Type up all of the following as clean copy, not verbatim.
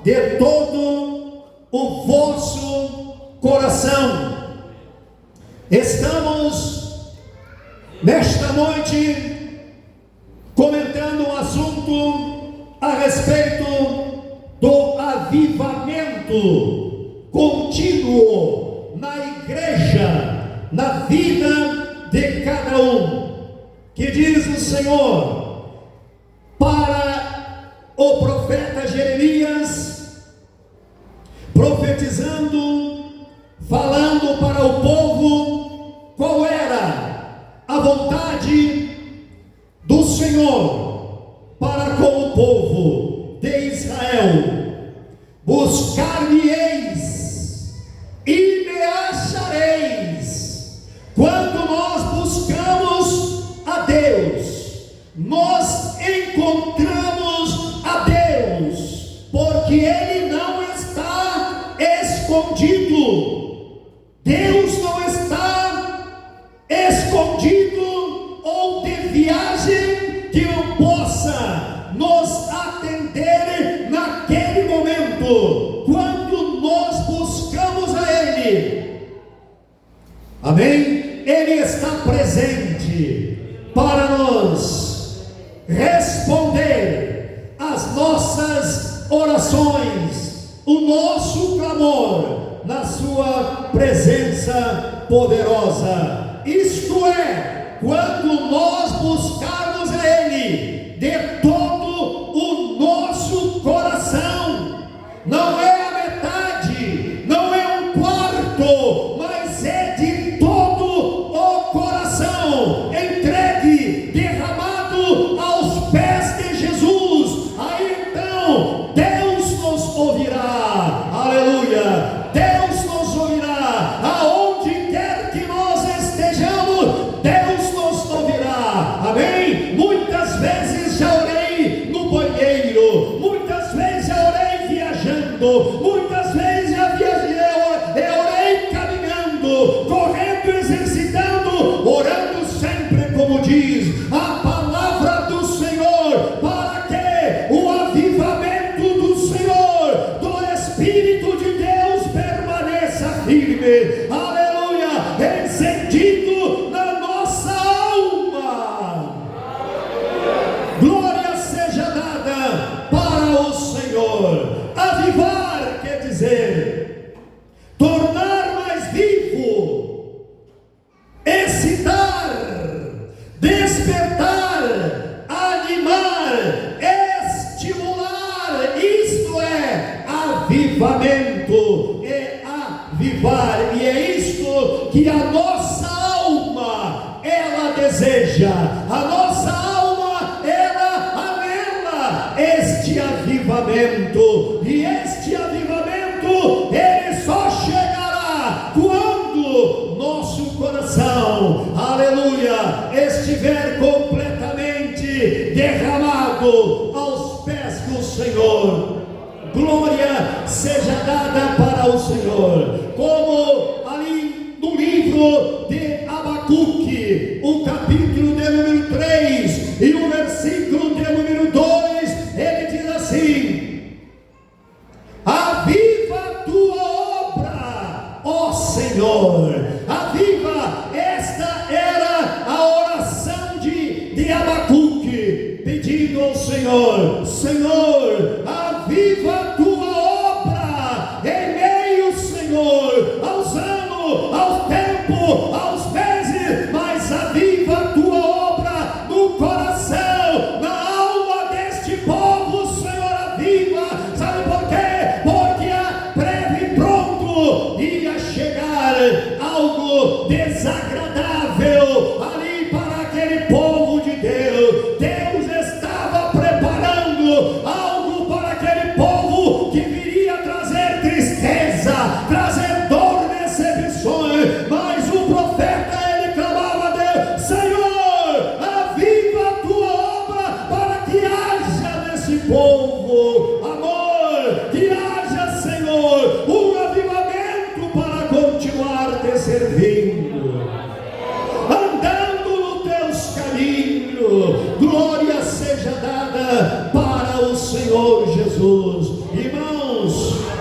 de todo o vosso coração. Estamos nesta noite comentando um assunto a respeito do avivamento contínuo na igreja, na vida de cada um. Que diz o Senhor para o profeta Jeremias, profetizando, falando para o povo qual era a vontade do Senhor para com o povo de Israel. Buscar-me-eis e me achareis. Quando nós buscamos a Deus, nós encontramos a Deus, porque Ele não está escondido. Deus não está escondido ou de viagem que não possa nos atender naquele momento, quando nós buscamos a Ele. Amém? Ele está presente para nos responder as nossas orações, o nosso clamor na sua presença poderosa. Isto é, quando nós buscarmos a Ele de todo o nosso coração. Não é a metade, não é um quarto, mas é de todo o coração, entregue, derramado aos pés de Jesus. Aí então Deus nos ouvirá. Aleluia! Deus nos ouvirá. Aonde quer que nós estejamos, Deus nos ouvirá. Amém? Muitas vezes já orei no banheiro, muitas vezes já orei viajando, muitas vezes já viajei, eu orei caminhando, correndo, exercitando, orando sempre como diz a palavra do Senhor, para que o avivamento do Senhor, do Espírito de Deus permaneça firme. Aleluia! Encendido na nossa alma. Glória seja dada para o Senhor. Avivar quer dizer tornar mais vivo, excitar, despertar, animar, estimular. Isto é avivamento, é avivar, e é isto que a nossa alma ela deseja. A nossa alma ela anela este avivamento, e este avivamento ele só chegará quando nosso coração, aleluia, estiver completamente derramado aos pés do Senhor. Glória seja dada para o Senhor. Como ali no livro de Abacuque, o capítulo de número 3 e o versículo de número 2, ele diz assim: aviva a tua obra, ó Senhor. Aviva. Esta era a oração de Abacuque, pedindo ao Senhor: Senhor, aviva a tua obra em meio, Senhor, aos anos, ao tempo, aos meses, mas aviva a tua obra no coração, na alma deste povo, Senhor, aviva. Sabe por quê? Porque a breve e pronto ia chegar algo desagradável ali para aquele povo de Deus. Deus estava preparando algo para aquele povo que viria trazer tristeza, trazer dor, decepções. Mas o profeta ele clamava a Deus: Senhor, aviva a tua obra para que haja nesse povo amor, que haja, Senhor, um avivamento para continuar te servindo, andando nos teus caminhos. Glória seja dada para o Senhor Jesus. Irmãos,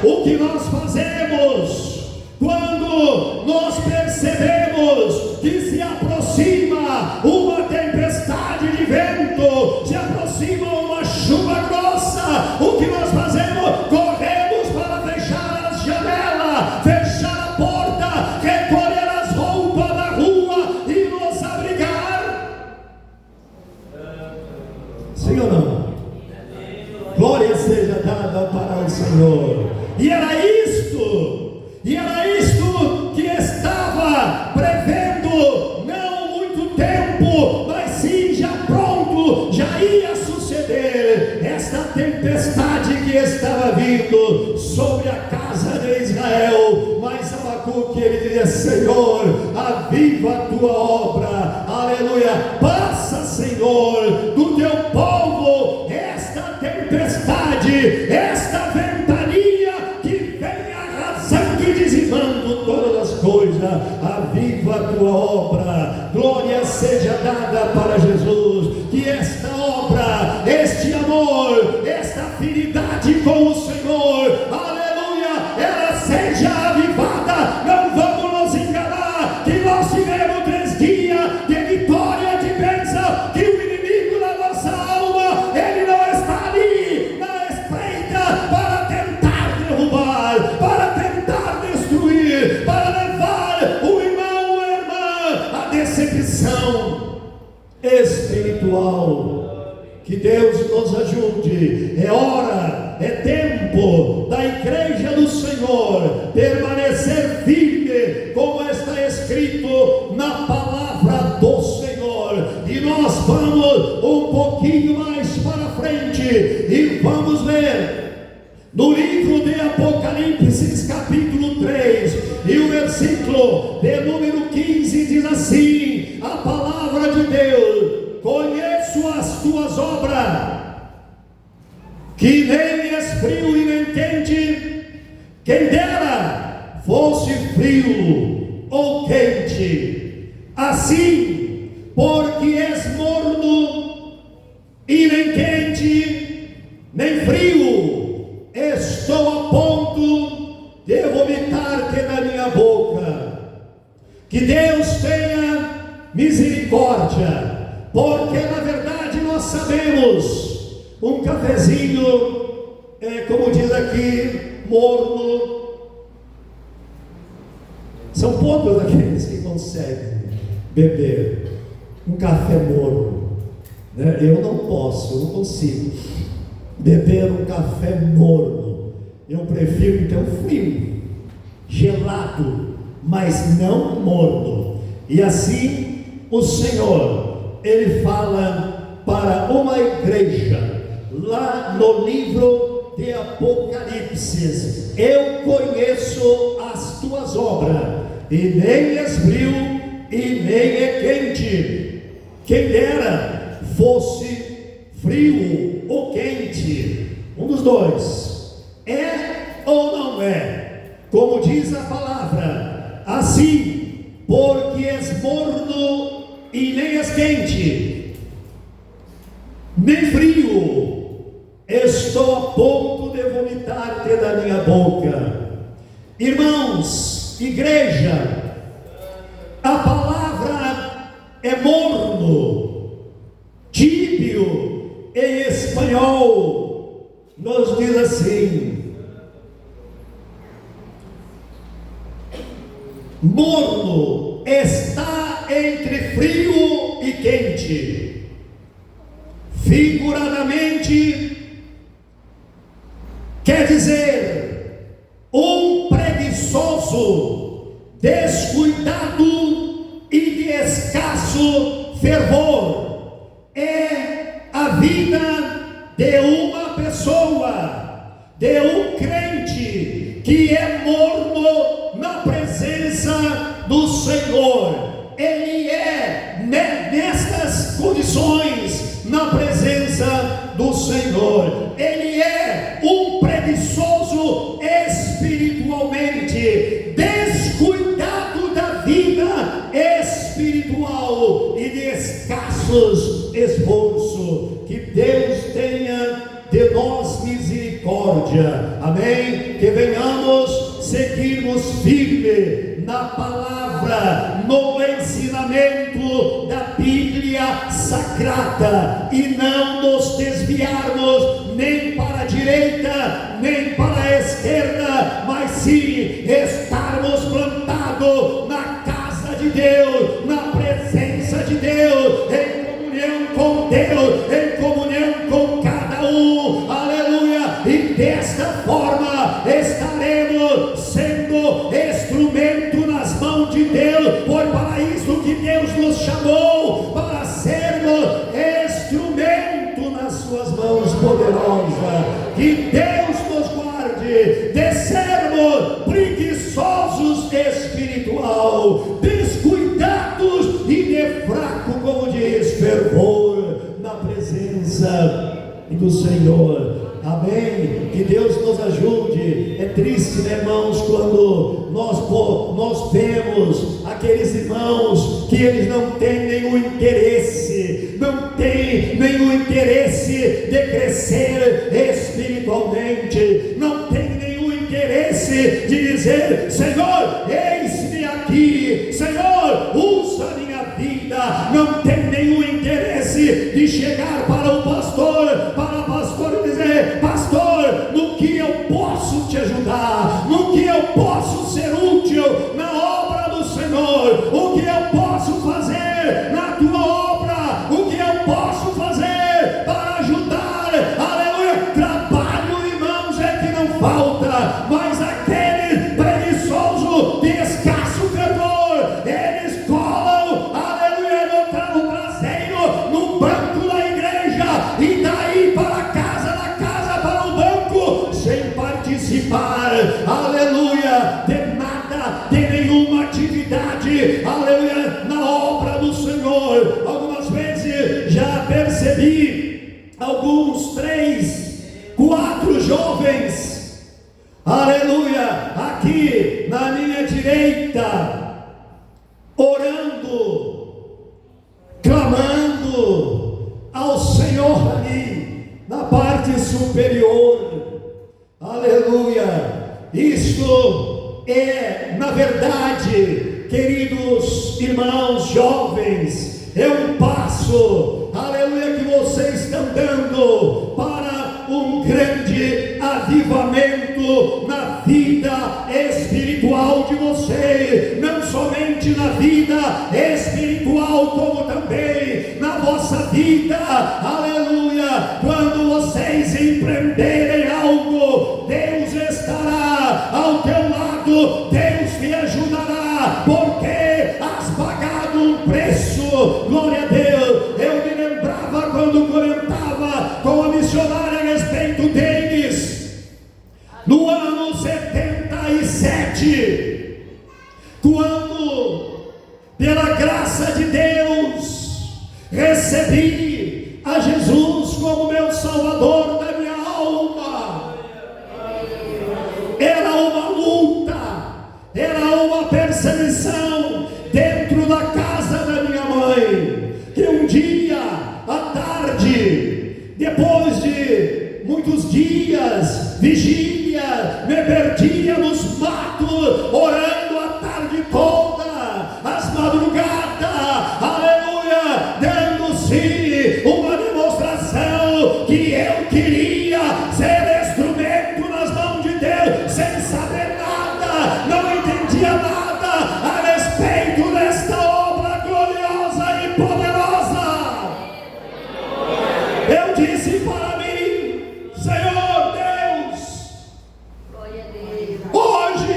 o que nós fazemos quando nós percebemos que se aproxima uma tempestade de vento, se aproxima uma chuva grossa? O que nós fazemos? Corremos para fechar as janelas, fechar a porta, recolher as roupas da rua e nos abrigar. Sim ou não? Glória seja dada para o Senhor. E era isto que estava prevendo, não muito tempo, mas sim já pronto, já ia suceder esta tempestade que estava vindo sobre a casa de Israel. Mas Abacuque, ele dizia: Senhor, aviva a tua obra, aleluia, passa, Senhor, do teu povo esta tempestade, esta ventania que vem arrasando e dizimando todas as coisas. Aviva a tua obra, glória seja dada para Jesus, que esta obra, este amor, esta afinidade com o Senhor, aleluia, ela seja avivada. Não vamos nos enganar que nós tivemos 3 dias de vitória, de bênção, que o inimigo da nossa alma, ele não está ali na espreita para tentar derrubar, para tentar destruir, para levar o irmão ou a irmã à decepção espiritual. Que Deus nos ajude. É hora, é tempo da igreja do Senhor permanecer firme, como está escrito na palavra do Senhor. E nós vamos um pouquinho mais para frente e vamos ler no livro de Apocalipse, capítulo 3, e o versículo de número 15 diz assim: a palavra de Deus: conheço as tuas obras, que nem és frio e nem quente. Quem dera fosse frio ou quente. Assim, porque és morno e nem quente nem frio, estou a ponto de vomitar-te na minha boca. Que Deus tenha misericórdia, porque na verdade nós sabemos, um cafezinho, como diz aqui, morno. São poucos aqueles que conseguem beber um café morno, né? Eu não posso, eu não consigo beber um café morno. Eu prefiro então frio, gelado, mas não morno. E assim o Senhor, ele fala para uma igreja lá no livro de Apocalipse: eu conheço as tuas obras, e nem és frio e nem é quente. Quem dera fosse frio ou quente, um dos dois. É ou não é? Como diz a palavra, assim, porque és morno e nem és quente, nem frio, estou a ponto de vomitar-te da minha boca. Irmãos, igreja, a palavra é morno, tíbio, em espanhol, nos diz assim: morno está entre frio e quente. Figuradamente, quer dizer um preguiçoso, descuidado e de escasso fervor. É a vida de uma pessoa, de um crente que é morno na presença do Senhor. Ele é nestas condições, na presença do Senhor. Ele é um preguiçoso espiritualmente, descuidado da vida espiritual e de escassos esforços. Que Deus tenha de nós misericórdia. misericórdia, amém? Que venhamos seguirmos firme na palavra, no ensinamento da Bíblia Sagrada, e não nos desviarmos nem para a direita, nem para a esquerda, mas sim estarmos plantados na casa de Deus, na presença de Deus, em comunhão com Deus, em comunhão com cada um, aleluia, e desta forma estaremos sendo instrumento nas mãos de Deus. Foi para isso que Deus nos chamou, para sermos instrumento nas suas mãos poderosas. Que Deus nos guarde de sermos preguiçosos espiritual, descuidados e de fraco, como diz, fervor na presença do Senhor. Amém? Que Deus nos ajude. É triste, né, irmãos, quando nós vemos aqueles irmãos que eles não têm nenhum interesse, de crescer espiritualmente, não tem nenhum interesse de dizer: Senhor, eis-me aqui, Senhor, usa a minha vida. Não tem nenhum interesse de chegar para o pastor, e dizer: pastor, no que eu posso te ajudar, no que eu posso ser útil na obra do Senhor, o que eu posso fazer na tua obra, o que eu posso fazer para ajudar, aleluia. Trabalho, irmãos, é que não falta, mas aquele preguiçoso de escasso fervor, eles colam, aleluia, no traseiro, no banco da igreja, e daí para casa, da casa para o banco, sem participar, aleluia, de nada, de nenhuma atividade, aleluia, na obra do Senhor. Algumas vezes já percebi alguns 3, 4 jovens, aleluia, aqui na minha direita, orando, clamando ao Senhor ali na parte superior, aleluia. Isto é, na verdade, queridos irmãos jovens, é um passo, aleluia, que vocês estão dando para um grande avivamento na vida espiritual de vocês, não somente na vida espiritual, como também na vossa vida, aleluia. Quando vocês empreenderem algo, Deus estará ao teu lado, Deus te ajudará, porque has pagado um preço, glória a Deus. Eu me lembrava quando comentava com a missionária a respeito deles, no ano 77, quando, pela graça de Deus, recebi a Jesus como meu Salvador da minha alma. Era uma luta, era uma perseguição dentro da casa da minha mãe, que um dia à tarde, depois de muitos dias, vigília, me perdia nos matos, orando a tarde toda, as madrugadas, aleluia, dando sim uma demonstração que eu queria ser instrumento nas mãos de Deus, sem saber nada, não entendia nada a respeito desta obra gloriosa e poderosa. Eu disse para mim: Senhor Deus, hoje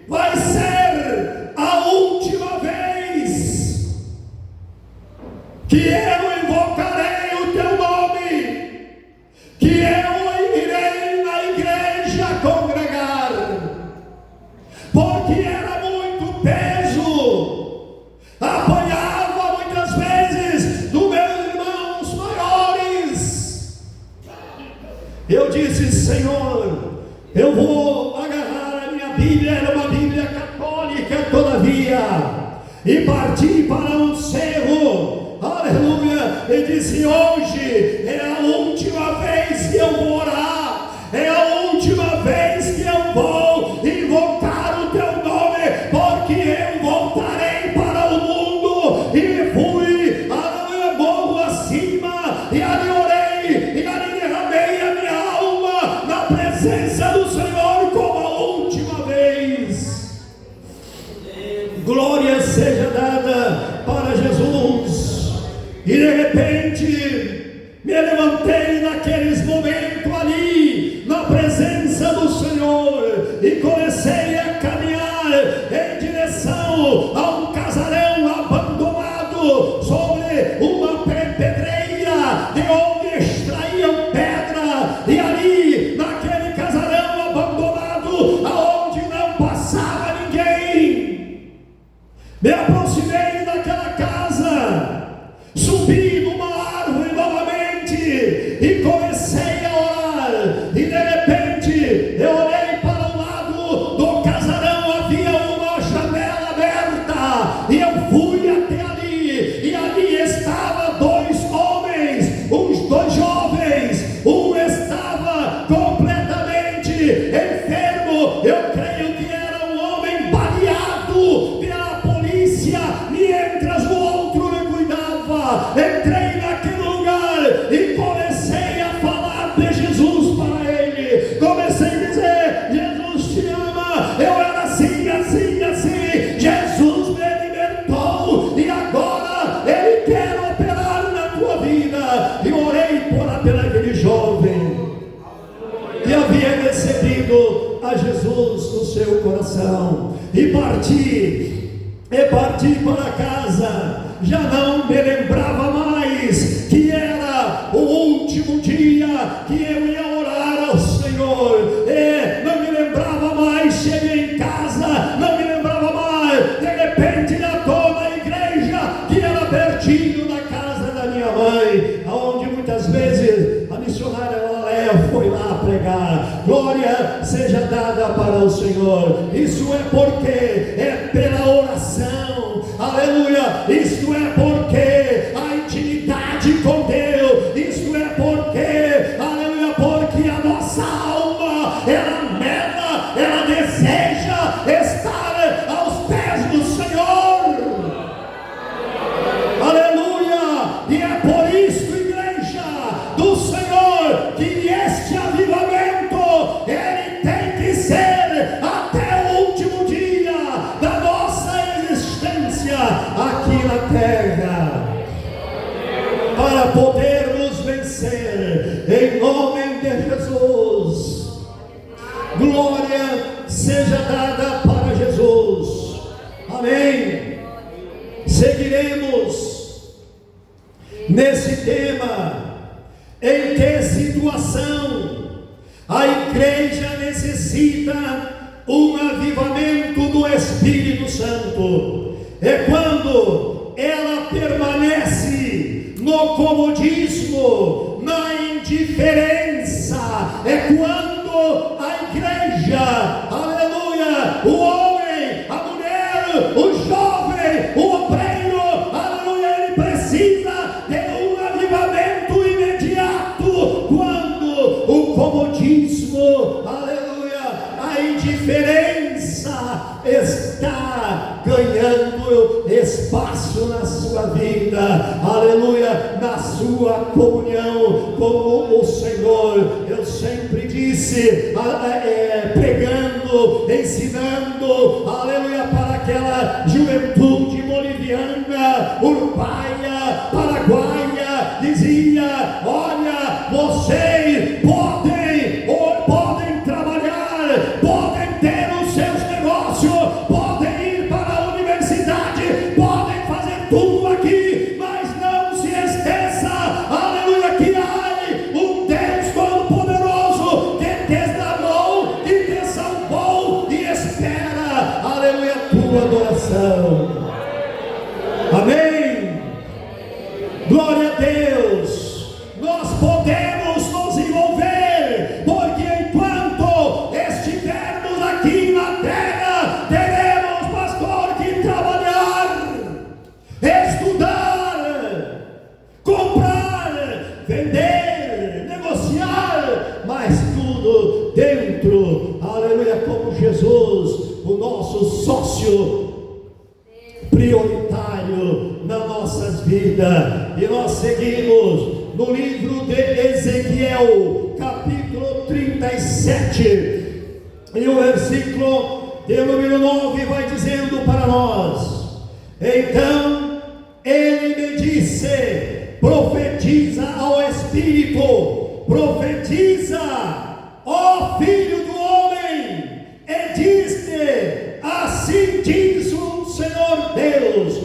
vai ser a última vez que eu invocarei o teu nome, que eu irei na igreja congregar, porque era muito peso, apanhava muitas vezes dos meus irmãos maiores. Eu disse: Senhor, eu vou agarrar a minha Bíblia, era uma Bíblia católica todavia, e parti para um cerro, aleluia, e disse: hoje é a última vez que eu vou orar, é a presença do Senhor como a última vez. Glória seja dada para Jesus. E de repente me levantei naqueles momentos ali, na presença do Senhor, e comecei a caminhar em direção a um casarão abandonado sobre uma pedreira, de onde extraíam pedra, e ali naquele casarão abandonado, aonde não passava ninguém, me aproximei daquela casa, subi numa árvore novamente e comecei a orar, e de repente eu olhei para o lado do casarão, havia uma janela aberta, e eu fui até ali, e ali estava dois homens, uns dois jovens, um estava completamente enfermo, eu creio que era um homem baleado pela polícia, mientras o outro me cuidava. Entrei naquele lugar e comecei a falar de Jesus para ele, comecei a dizer: Jesus te ama, eu era assim, assim, assim, Jesus me libertou e agora Ele quer operar na tua vida. E orei por aquele jovem que havia recebido a Jesus no seu coração, e parti para casa. Já não me lembrava mais que era o último dia que eu ia orar ao Senhor, e não me lembrava mais. Cheguei em casa, não me lembrava mais. De repente já estou na igreja, que era pertinho da casa da minha mãe, aonde muitas vezes a missionária Léa foi lá pregar. Glória seja dada para o Senhor. Isso é porque é pela oração, aleluia. Isto é porque a intimidade com Deus, isto é porque, aleluia, porque a nossa alma, ela anela, ela deseja estar aos pés do Senhor, aleluia. E é por isso, igreja do Senhor, que este avivamento, ele tem que ser até o último dia da nossa existência aqui na terra, para podermos vencer em nome de Jesus. Glória seja dada para Jesus. Amém. Seguiremos nesse tema. Em que situação a igreja necessita um avivamento do Espírito Santo? É quando ela permanece no comodismo, na indiferença. É quando a igreja, aleluia, o homem, a mulher, o jovem, o obreiro, aleluia, ele precisa de um avivamento imediato. Quando o comodismo, aleluia, a indiferença está ganhando espaço na sua vida, aleluia, na sua comunhão com o Senhor. Eu sempre disse, pregando, ensinando, aleluia, para aquela juventude boliviana, uruguaia, paraguaia, dizia: olha, vocês podem trabalhar, podem ter os seus negócios, podem ir para a universidade, podem fazer tudo aqui, mas não se esqueça, aleluia, que há um Deus Todo-Poderoso que te salvou, que te salvou e espera, aleluia, a tua adoração. Amém. Glória a Deus. Nós podemos nos envolver, porque enquanto estivermos aqui na terra, teremos, pastor, que trabalhar, estudar, comprar, vender, negociar, mas tudo dentro, aleluia, como Jesus, o nosso sócio prioritário nas nossas vidas. E nós seguimos no livro de Ezequiel, capítulo 30. 37, e o versículo de número 9 vai dizendo para nós: então ele me disse, profetiza ao Espírito, profetiza, ó Filho do homem, e diz-te, assim diz o Senhor Deus,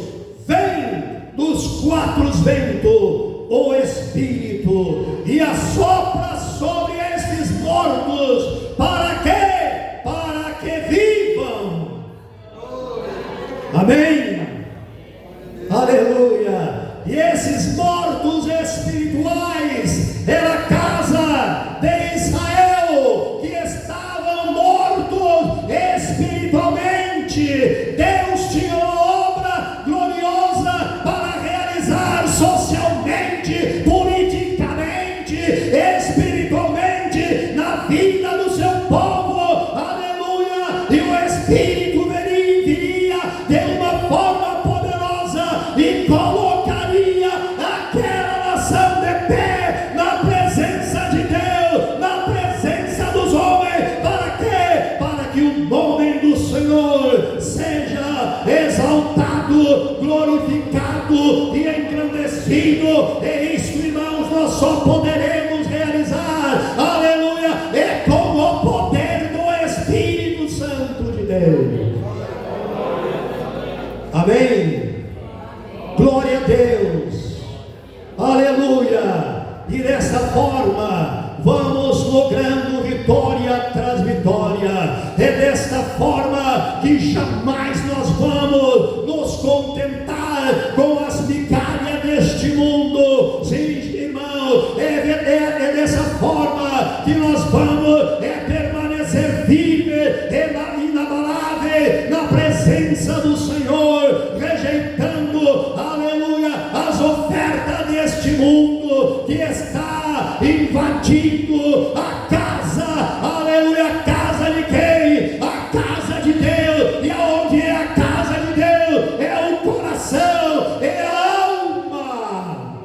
vem dos quatro ventos o Espírito, e assopra sobre estes mortos, para quê? Para que vivam. Amém? Aleluia! E esses mortos espirituais era a casa de Israel, que estavam mortos espiritualmente. Deus tinha uma obra gloriosa para realizar socialmente, politicamente, espiritualmente, na vida do seu povo. Aleluia! E o Espírito viria de uma forma poderosa e colocaria aquela nação de pé na presença de Deus, na presença dos homens. Para quê? Para que o nome do Senhor seja exaltado, glorificado e engrandecido. E isso, irmãos, nós só poderemos realizar, aleluia, é com o poder do Espírito Santo de Deus. Amém? Glória a Deus, aleluia. E dessa forma vamos logrando vitória tras vitória. É desta forma que jamais nós vamos nos contentar com as migalhas deste mundo. Sim, irmão, é dessa forma que nós vamos permanecer firme e inabalável na presença do Senhor, rejeitando, aleluia, as ofertas deste mundo que está invadindo a casa, aleluia, a casa de quem? A casa de Deus. E aonde é a casa de Deus? É o coração, é a alma.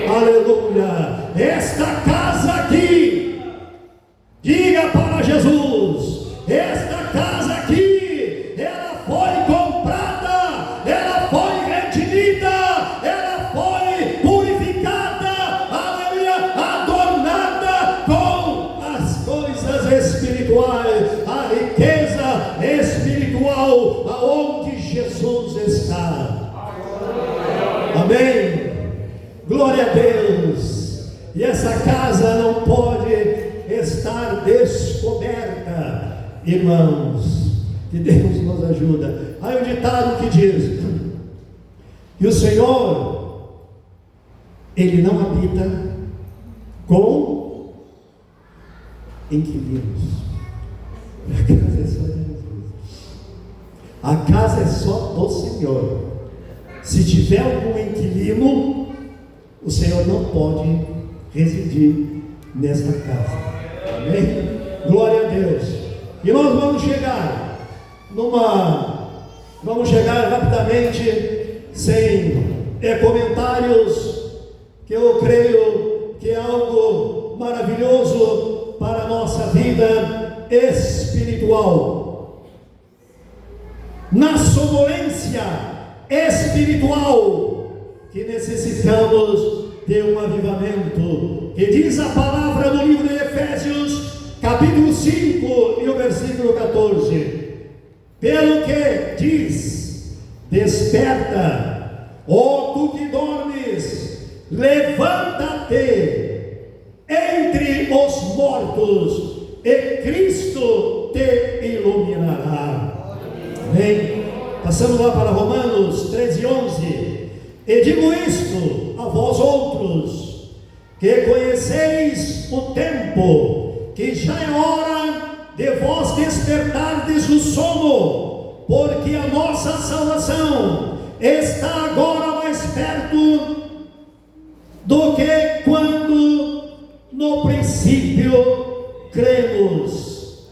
Aleluia. Esta casa aqui, diga para Jesus, esta casa aqui, ela foi comprada, ela foi redimida, ela foi purificada, aleluia, adornada com as coisas espirituais, a riqueza espiritual, aonde Jesus está. Amém? Glória a Deus. E essa casa não pode estar descoberta, irmãos. Que Deus nos ajuda. Há um ditado que diz: e o Senhor, Ele não habita com inquilinos. A casa é só de Jesus. A casa é só do Senhor. Se tiver algum inquilino, o Senhor não pode residir nesta casa. Amém? Glória a Deus. E nós vamos chegar rapidamente, sem comentários, que eu creio que é algo maravilhoso para a nossa vida espiritual. Na sonolência espiritual que necessitamos de um avivamento, que diz a palavra no livro de Efésios, capítulo 5 e o versículo 14, pelo que diz: desperta, ó tu que dormes, levanta-te entre os mortos, e Cristo te iluminará. Amém? Passamos lá para Romanos 13:11. E digo isto a vós outros, que conheceis o tempo, que já é hora de vós despertardes do sono, porque a nossa salvação está agora mais perto do que quando no princípio cremos.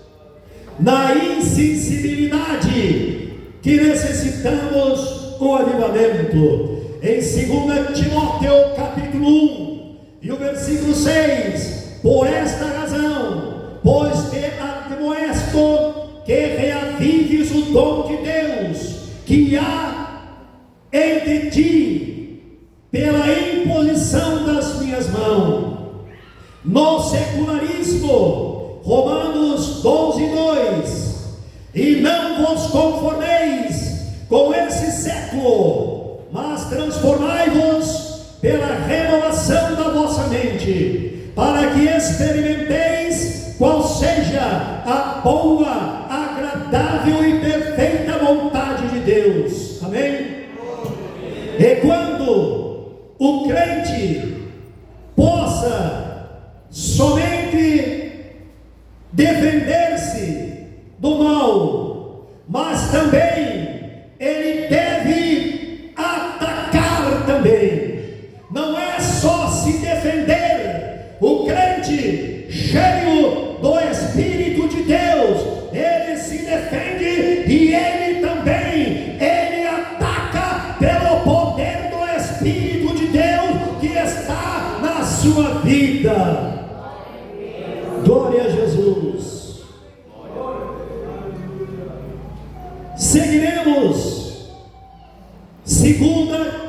Na insensibilidade que necessitamos o avivamento. Em 2 Timóteo capítulo 1 e o versículo 6, por esta razão, pois te admoesto que reavives o dom de Deus que há entre ti, pela imposição das minhas mãos. No secularismo, Romanos 12:2, e não vos conformeis com esse século, mas transformai-vos pela renovação da vossa mente, para que experimenteis qual seja a boa, agradável e perfeita vontade de Deus. Amém? E quando o crente possa somente defender-se do mal, mas também ele deve atacar também. Não é só se defender. O crente cheio do Espírito de Deus, ele se defende e ele também, ele ataca pelo poder do Espírito de Deus que está na sua vida. Glória a Jesus. Seguiremos 2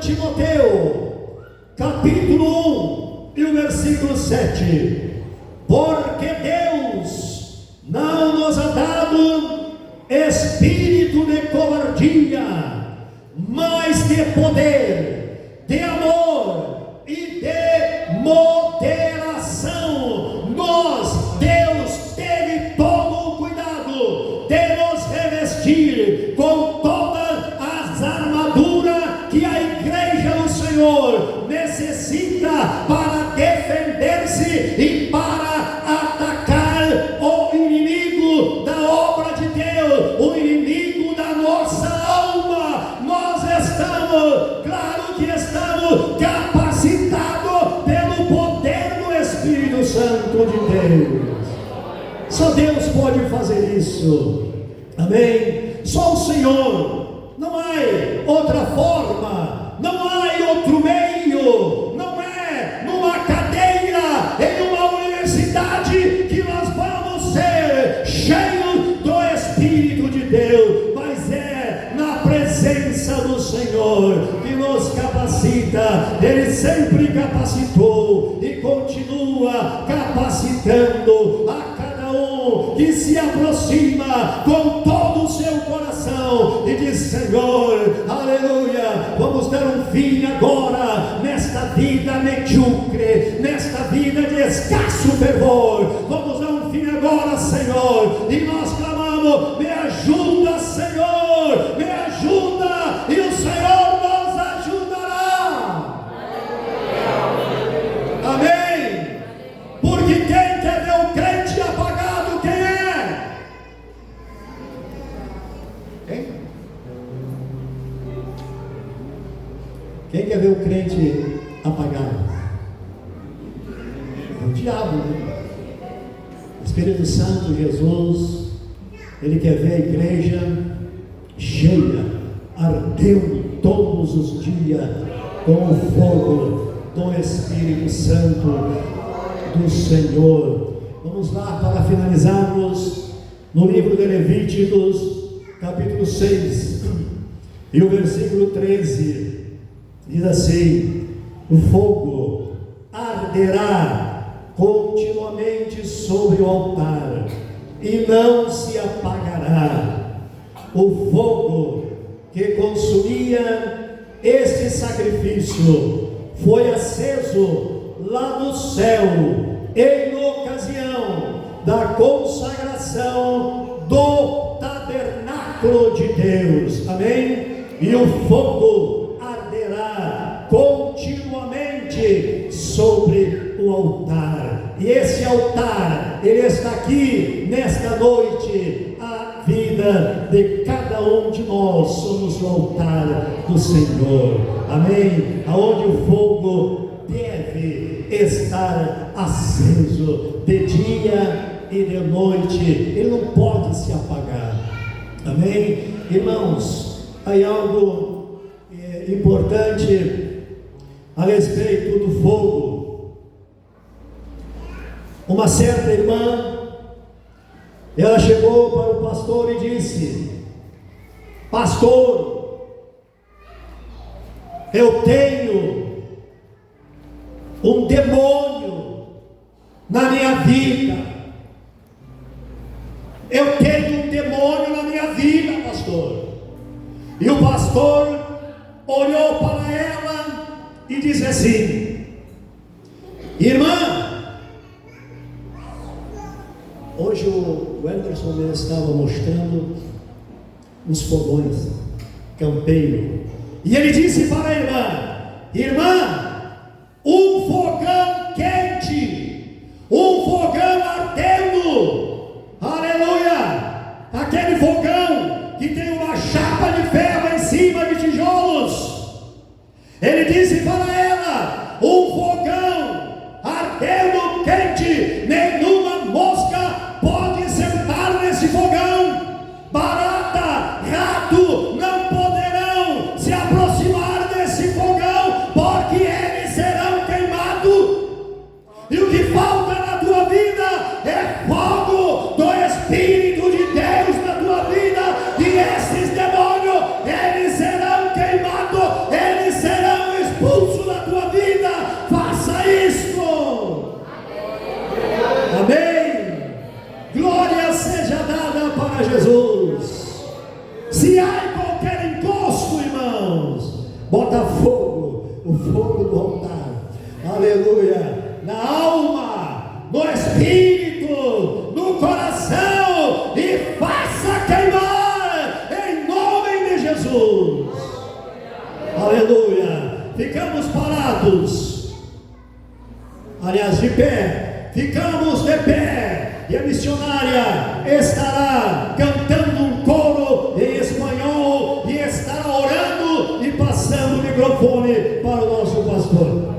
Timoteu, capítulo 1 e o versículo 7. Porque Deus não nos ha dado espírito de covardia, mas de poder, de amor e de moderação. Deus teve todo o cuidado de nos revestir com todas as armaduras que a igreja do Senhor necessita para defender-se e para atacar o inimigo da obra de Deus, o inimigo da nossa alma. Nós estamos, claro que estamos capacitados pelo poder do Espírito Santo de Deus. Só Deus pode fazer isso. Amém? Só o Senhor. Não há outra forma, não há outro meio. Não é numa cadeira em uma universidade que nós vamos ser cheios do Espírito de Deus, mas é na presença do Senhor que nos capacita. Ele sempre capacitou e continua capacitando a cada um que se aproxima com todo o seu coração e diz: Senhor, aleluia, vamos dar um fim agora nesta vida medíocre, nesta vida de escasso fervor. Vamos dar um fim agora, Senhor, e nós clamamos: me ajuda, Senhor, me ajuda, e o Senhor nos ajudará. Amém? Porque quem quer ver o crente apagado, quem é? Quem quer ver o crente apagado? É o diabo, né? O Espírito Santo, Jesus, ele quer ver a igreja cheia, ardendo todos os dias com o fogo do Espírito Santo do Senhor. Vamos lá para finalizarmos no livro de Levíticos, capítulo 6, e o versículo 13. Diz assim: o fogo arderá continuamente sobre o altar e não se apagará. O fogo que consumia este sacrifício foi aceso lá no céu em ocasião da consagração do tabernáculo de Deus. Amém? E o fogo continuamente sobre o altar, e esse altar, ele está aqui nesta noite. A vida de cada um de nós somos o altar do Senhor. Amém? Aonde o fogo deve estar aceso de dia e de noite, ele não pode se apagar. Amém? Irmãos, há algo importante a respeito do fogo. Uma certa irmã, ela chegou para o pastor e disse: pastor, eu tenho um demônio na minha vida. Eu tenho um demônio na minha vida, pastor. E o pastor olhou para ela e disse assim: irmã, hoje o Anderson me estava mostrando uns fogões, campeiro, e ele disse para a irmã, um fogão quente, um fogão ardendo, aleluia, aquele fogão que tem uma chapa de ferro em cima de tijolos. Ele disse para ela, um fogão ardendo quente, nenhuma mosca pode sentar nesse fogão, barata, rato não poderão se aproximar desse fogão, porque eles serão queimados. E o que falta na tua vida é fogo do Espírito de Deus na tua vida, e esses demônios, eles serão queimados, eles serão expulsos da tua vida. Faça isso. Amém. Glória seja dada para Jesus. Se há qualquer encosto, irmãos, bota fogo, o fogo do altar, aleluia, na alma, no espírito, no coração, e faça queimar em nome de Jesus. Aleluia. Ficamos parados, aliás, de pé, ficamos de pé, e a missionária estará cantando um coro em espanhol e estará orando e passando o microfone para o nosso pastor.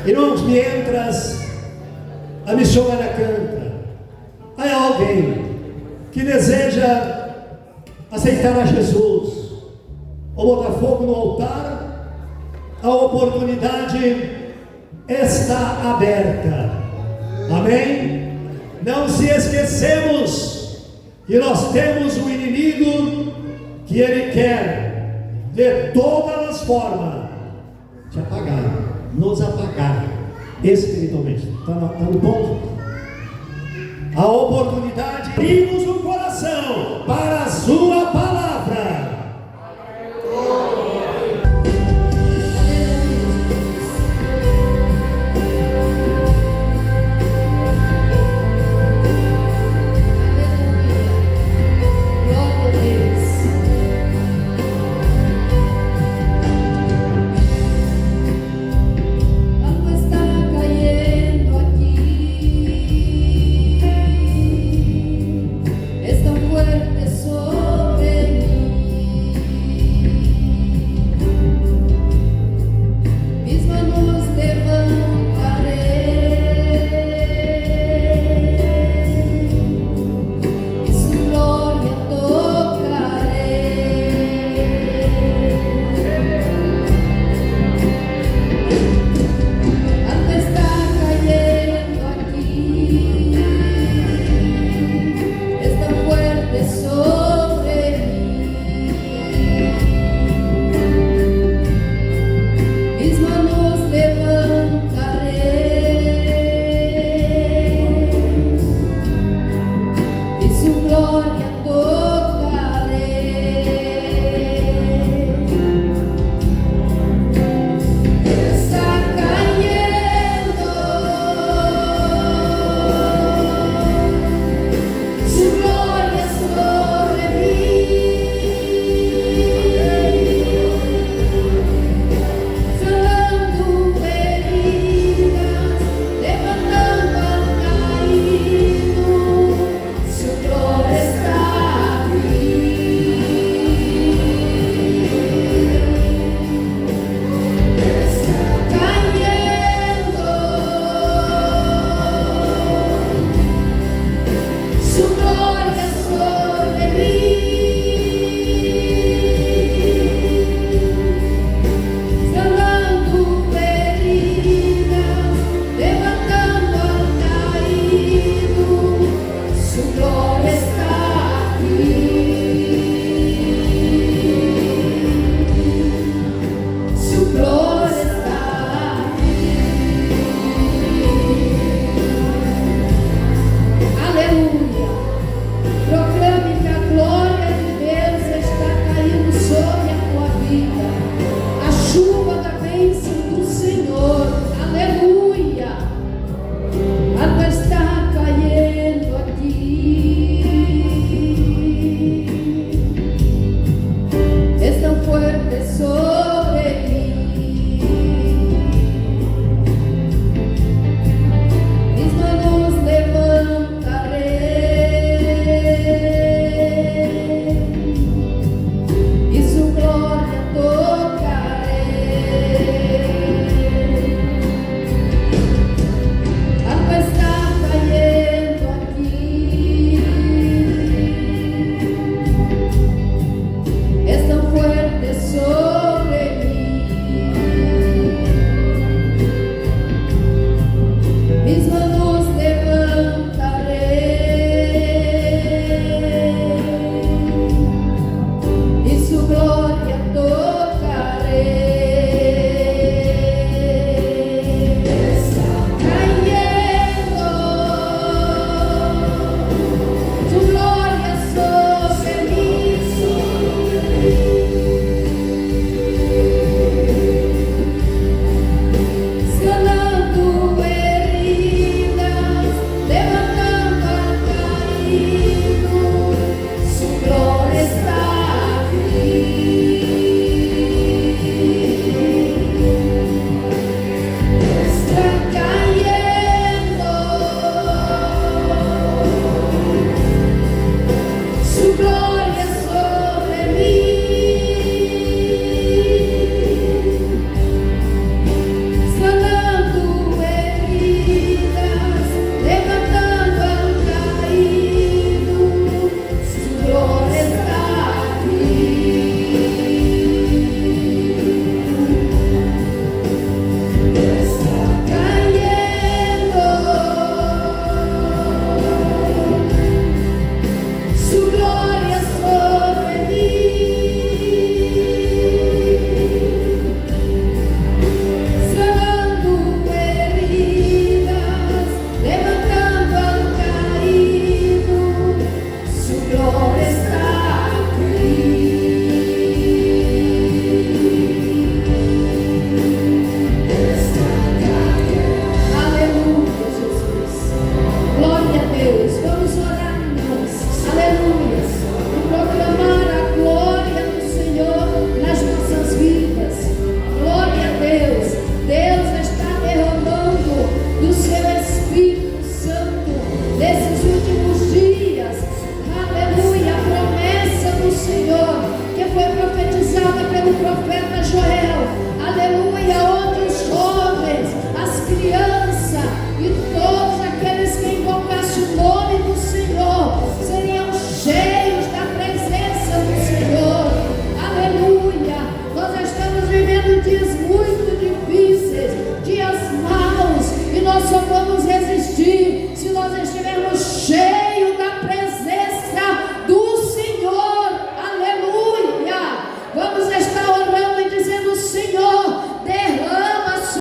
Irmãos, mientras a missionária canta, há alguém que deseja aceitar a Jesus ou botar fogo no altar, a oportunidade está aberta. Amém? Não se esquecemos que nós temos um inimigo que ele quer de todas as formas te apagar, nos apagar espiritualmente. Está no ponto? A oportunidade, abrimos o coração para a sua